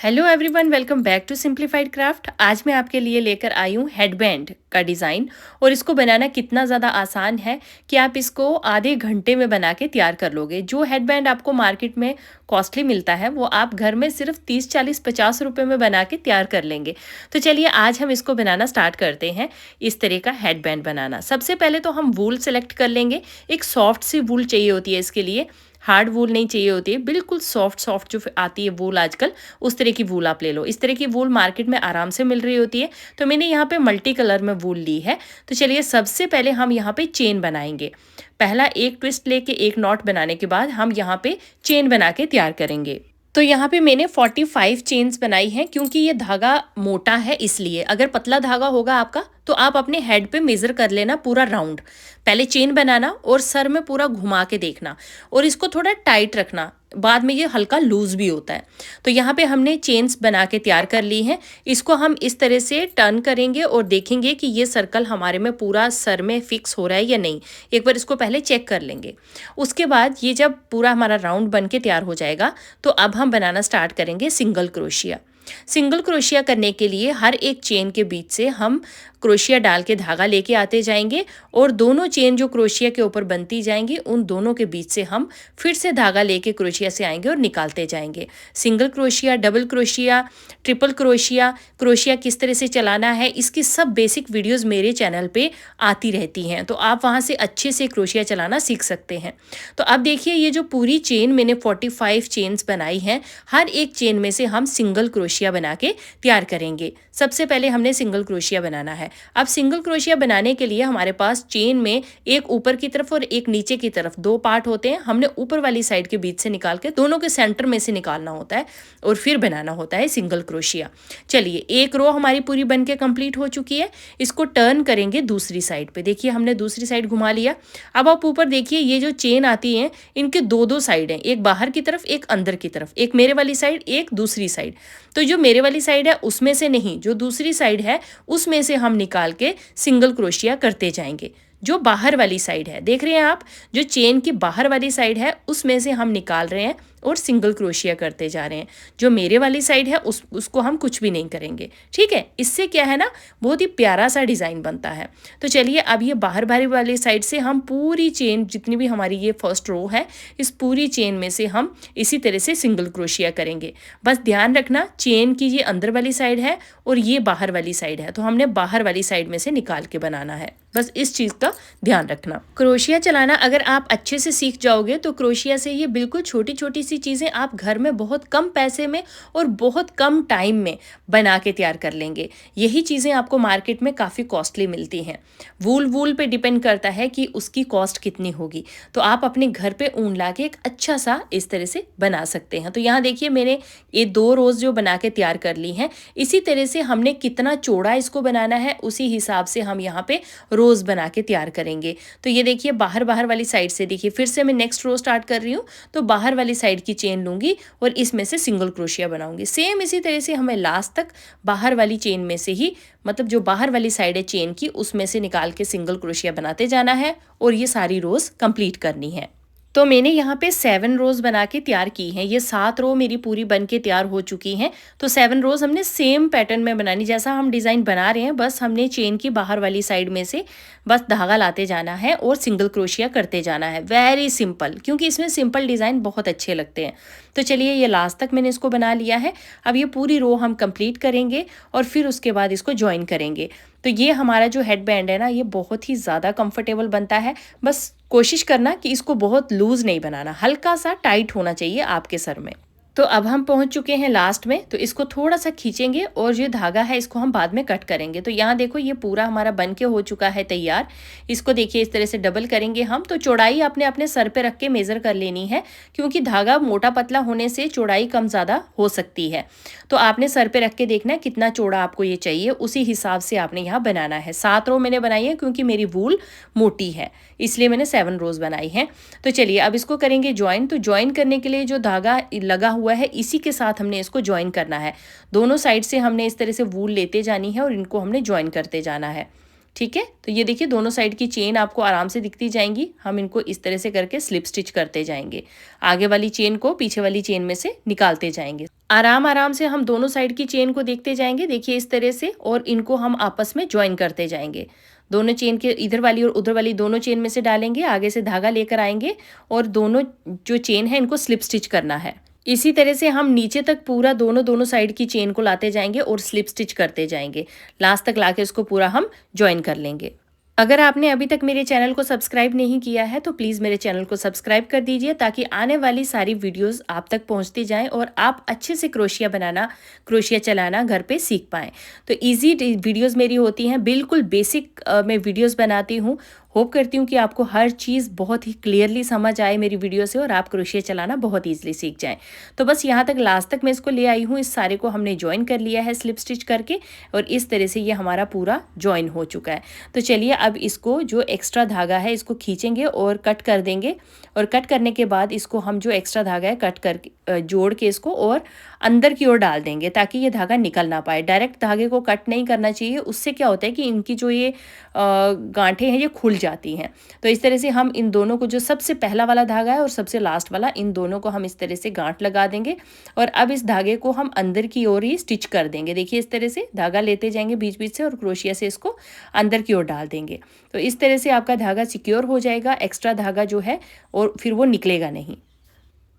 Hello everyone, welcome back to simplified craft. आज मैं आपके लिए लेकर आई हूँ हेडबैंड का डिज़ाइन। और इसको बनाना कितना ज़्यादा आसान है कि आप इसको आधे घंटे में बना के तैयार कर लोगे। जो हेडबैंड आपको मार्केट में कॉस्टली मिलता है वो आप घर में सिर्फ 30, 40, 50 रुपये में बना के तैयार कर लेंगे। तो चलिए आज हम इसको बनाना स्टार्ट करते हैं। इस तरह का हेडबैंड बनाना, सबसे पहले तो हम वूल सेलेक्ट कर लेंगे। एक सॉफ्ट सी वूल चाहिए होती है इसके लिए, हार्ड वूल नहीं चाहिए होती है, बिल्कुल सॉफ्ट सॉफ्ट जो आती है वूल आजकल, उस तरह की वूल आप ले लो। इस तरह की वूल मार्केट में आराम से मिल रही होती है। तो मैंने यहाँ पे मल्टी कलर में वूल ली है। तो चलिए सबसे पहले हम यहाँ पे चेन बनाएंगे। पहला एक ट्विस्ट लेके एक नॉट बनाने के बाद हम यहाँ पे चेन बना के तैयार करेंगे। तो यहाँ पे मैंने 45 चेन्स बनाई हैं, क्योंकि ये धागा मोटा है इसलिए। अगर पतला धागा होगा आपका तो आप अपने हेड पे मेज़र कर लेना पूरा राउंड। पहले चेन बनाना और सर में पूरा घुमा के देखना और इसको थोड़ा टाइट रखना, बाद में ये हल्का लूज भी होता है। तो यहाँ पे हमने चेन्स बना के तैयार कर ली हैं। इसको हम इस तरह से टर्न करेंगे और देखेंगे कि ये सर्कल हमारे में पूरा सर में फिक्स हो रहा है या नहीं। एक बार इसको पहले चेक कर लेंगे। उसके बाद ये जब पूरा हमारा राउंड बन के तैयार हो जाएगा तो अब हम बनाना स्टार्ट करेंगे सिंगल क्रोशिया। सिंगल क्रोशिया करने के लिए हर एक चेन के बीच से हम क्रोशिया डाल के धागा लेके आते जाएंगे और दोनों चेन जो क्रोशिया के ऊपर बनती जाएंगी उन दोनों के बीच से हम फिर से धागा लेके क्रोशिया से आएंगे और निकालते जाएंगे। Single crochet, double crochet, triple crochet, crochet किस तरह से चलाना है, इसकी सब बेसिक वीडियोस मेरे चैनल पे आती रहती हैं, तो आप वहाँ से अच्छे से क्रोशिया चलाना सीख सकते हैं। तो अब देखिए ये जो पूरी चेन मैंने 45 चेन्स बनाई हैं, हर एक चेन में से हम सिंगल क्रोशिया बना के तैयार करेंगे। सबसे पहले हमने सिंगल क्रोशिया बनाना है। अब सिंगल क्रोशिया बनाने के लिए हमारे पास चेन में एक ऊपर की तरफ और एक नीचे की तरफ दो पार्ट होते हैं। हमने ऊपर वाली साइड के बीच से निकाल के दोनों के सेंटर में से निकालना होता है और फिर बनाना होता है सिंगल क्रोशिया। चलिए एक रो हमारी पूरी बन के कंप्लीट हो चुकी है। इसको टर्न करेंगे दूसरी साइड पे। देखिए हमने दूसरी साइड घुमा लिया। अब आप ऊपर देखिए ये जो चेन आती है इनके दो दो साइड हैं, एक बाहर की तरफ एक अंदर की तरफ, एक मेरे वाली साइड एक दूसरी साइड। तो जो मेरे वाली साइड है उसमें से नहीं, जो दूसरी साइड है उसमें से हम निकाल के सिंगल क्रोशिया करते जाएंगे। जो बाहर वाली साइड है, देख रहे हैं आप, जो चेन की बाहर वाली साइड है उसमें से हम निकाल रहे हैं और सिंगल क्रोशिया करते जा रहे हैं। जो मेरे वाली साइड है उसको हम कुछ भी नहीं करेंगे। ठीक है, इससे क्या है ना, बहुत ही प्यारा सा डिज़ाइन बनता है। तो चलिए अब ये बाहर बाहर वाली साइड से हम पूरी चेन, जितनी भी हमारी ये फर्स्ट रो है, इस पूरी चेन में से हम इसी तरह से सिंगल क्रोशिया करेंगे। बस ध्यान रखना चेन की ये अंदर वाली साइड है और ये बाहर वाली साइड है, तो हमने बाहर वाली साइड में से निकाल के बनाना है। बस इस चीज़ का ध्यान रखना। क्रोशिया चलाना अगर आप अच्छे से सीख जाओगे तो क्रोशिया से ये बिल्कुल छोटी छोटी सी चीज़ें आप घर में बहुत कम पैसे में और बहुत कम टाइम में बना के तैयार कर लेंगे। यही चीज़ें आपको मार्केट में काफ़ी कॉस्टली मिलती हैं। वूल पे डिपेंड करता है कि उसकी कॉस्ट कितनी होगी। तो आप अपने घर पे ऊन ला के एक अच्छा सा इस तरह से बना सकते हैं। तो यहाँ देखिए मैंने ये दो रोज़ जो बना के तैयार कर ली हैं। इसी तरह से हमने कितना चौड़ा इसको बनाना है उसी हिसाब से हम यहाँ पे रोज़ बना के तैयार करेंगे। तो ये देखिए बाहर वाली साइड से, देखिए फिर से मैं नेक्स्ट रो स्टार्ट कर रही हूँ। तो बाहर वाली साइड की चेन लूँगी और इसमें से सिंगल क्रोशिया बनाऊंगी। सेम इसी तरह से हमें लास्ट तक बाहर वाली चेन में से ही, मतलब जो बाहर वाली साइड है चेन की, उसमें से निकाल के सिंगल क्रोशिया बनाते जाना है और ये सारी रोज़ कंप्लीट करनी है। तो मैंने यहाँ पे 7 रोज़ बना के तैयार की हैं। ये 7 रो मेरी पूरी बन के तैयार हो चुकी हैं। तो 7 रोज़ हमने सेम पैटर्न में बनानी, जैसा हम डिज़ाइन बना रहे हैं। बस हमने चेन की बाहर वाली साइड में से बस धागा लाते जाना है और सिंगल क्रोशिया करते जाना है। वेरी सिंपल, क्योंकि इसमें सिंपल डिज़ाइन बहुत अच्छे लगते हैं। तो चलिए ये लास्ट तक मैंने इसको बना लिया है। अब ये पूरी रो हम कंप्लीट करेंगे और फिर उसके बाद इसको ज्वाइन करेंगे। तो ये हमारा जो हेड बैंड है ना, ये बहुत ही ज़्यादा कंफर्टेबल बनता है। बस कोशिश करना कि इसको बहुत लूज़ नहीं बनाना, हल्का सा टाइट होना चाहिए आपके सर में। तो अब हम पहुंच चुके हैं लास्ट में। तो इसको थोड़ा सा खींचेंगे और जो धागा है इसको हम बाद में कट करेंगे। तो यहाँ देखो ये पूरा हमारा बन के हो चुका है तैयार। इसको देखिए इस तरह से डबल करेंगे हम। तो चौड़ाई आपने अपने सर पे रख के मेज़र कर लेनी है, क्योंकि धागा मोटा पतला होने से चौड़ाई कम ज़्यादा हो सकती है। तो आपने सर पे रख के देखना है कितना चौड़ा आपको ये चाहिए, उसी हिसाब से आपने यहाँ बनाना है। 7 रो मैंने बनाई है क्योंकि मेरी वूल मोटी है, इसलिए मैंने 7 रोज़ बनाई हैं। तो चलिए अब इसको करेंगे ज्वाइन। तो ज्वाइन करने के लिए जो धागा लगा हुआ है इसी के साथ हमने इसको ज्वाइन करना है। दोनों साइड से हमने इस तरह से वूल लेते जानी है और इनको हमने ज्वाइन करते जाना है। ठीक है, तो ये देखिए दोनों साइड की चेन आपको आराम से दिखती जाएंगी। हम इनको इस तरह से करके स्लिप स्टिच करते जाएंगे, आगे वाली चेन को पीछे वाली चेन में से निकालते जाएंगे। आराम आराम से हम दोनों साइड की चेन को देखते जाएंगे, देखिए इस तरह से, और इनको हम आपस में ज्वाइन करते जाएंगे। दोनों चेन के इधर वाली और उधर वाली दोनों चेन में से डालेंगे, आगे से धागा लेकर आएंगे और दोनों जो चेन है इनको स्लिप स्टिच करना है। इसी तरह से हम नीचे तक पूरा दोनों साइड की चेन को लाते जाएंगे और स्लिप स्टिच करते जाएंगे, लास्ट तक लाके इसको पूरा हम ज्वाइन कर लेंगे। अगर आपने अभी तक मेरे चैनल को सब्सक्राइब नहीं किया है तो प्लीज़ मेरे चैनल को सब्सक्राइब कर दीजिए, ताकि आने वाली सारी वीडियोस आप तक पहुंचती जाएं और आप अच्छे से क्रोशिया बनाना, क्रोशिया चलाना घर पे सीख पाएँ। तो इजी वीडियोस मेरी होती हैं, बिल्कुल बेसिक मैं वीडियोस बनाती हूँ। होप करती हूँ कि आपको हर चीज़ बहुत ही क्लियरली समझ आए मेरी वीडियो से और आप क्रोशिया चलाना बहुत ईजिली सीख जाएँ। तो बस यहाँ तक लास्ट तक मैं इसको ले आई हूँ, इस सारे को हमने ज्वाइन कर लिया है स्लिप स्टिच करके, और इस तरह से ये हमारा पूरा ज्वाइन हो चुका है। तो चलिए अब इसको जो एक्स्ट्रा धागा है इसको खींचेंगे और कट कर देंगे, और कट करने के बाद इसको हम जो एक्स्ट्रा धागा है कट कर जोड़ के इसको और अंदर की ओर डाल देंगे, ताकि ये धागा निकल ना पाए। डायरेक्ट धागे को कट नहीं करना चाहिए, उससे क्या होता है कि इनकी जो ये गांठें हैं ये खुल जाती हैं। तो इस तरह से हम इन दोनों को, जो सबसे पहला वाला धागा है और सबसे लास्ट वाला, इन दोनों को हम इस तरह से गांठ लगा देंगे, और अब इस धागे को हम अंदर की ओर ही स्टिच कर देंगे। देखिए इस तरह से धागा लेते जाएंगे बीच बीच से और क्रोशिया से इसको अंदर की ओर डाल देंगे। तो इस तरह से आपका धागा सिक्योर हो जाएगा, एक्स्ट्रा धागा जो है और फिर वो निकलेगा नहीं।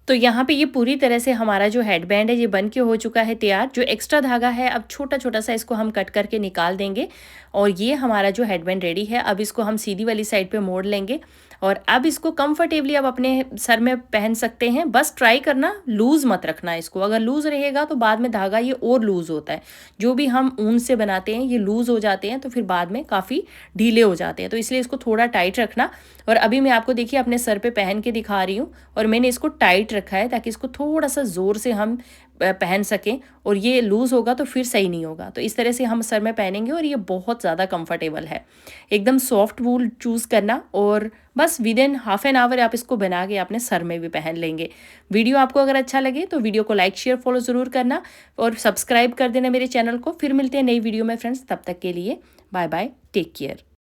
तो यहाँ पे ये पूरी तरह से हमारा जो हेडबैंड है ये बन के हो चुका है तैयार। जो एक्स्ट्रा धागा है अब छोटा छोटा सा इसको हम कट करके निकाल देंगे, और ये हमारा जो हेडबैंड रेडी है। अब इसको हम सीधी वाली साइड पे मोड़ लेंगे, और अब इसको कंफर्टेबली अब अपने सर में पहन सकते हैं। बस ट्राई करना लूज़ मत रखना इसको, अगर लूज़ रहेगा तो बाद में धागा ये और लूज़ होता है। जो भी हम ऊन से बनाते हैं ये लूज़ हो जाते हैं, तो फिर बाद में काफ़ी ढीले हो जाते हैं, तो इसलिए इसको थोड़ा टाइट रखना। और अभी मैं आपको देखिए अपने सर पे पहन के दिखा रही हूँ, और मैंने इसको टाइट रखा है ताकि इसको थोड़ा सा ज़ोर से हम पहन सकें, और ये लूज़ होगा तो फिर सही नहीं होगा। तो इस तरह से हम सर में पहनेंगे, और ये बहुत ज़्यादा कंफर्टेबल है। एकदम सॉफ्ट वूल चूज़ करना, और बस with in half an hour आप इसको बना के अपने सर में भी पहन लेंगे। वीडियो आपको अगर अच्छा लगे तो वीडियो को लाइक शेयर फॉलो ज़रूर करना, और सब्सक्राइब कर देना मेरे चैनल को। फिर मिलते हैं नई वीडियो में फ्रेंड्स, तब तक के लिए बाय बाय, टेक केयर।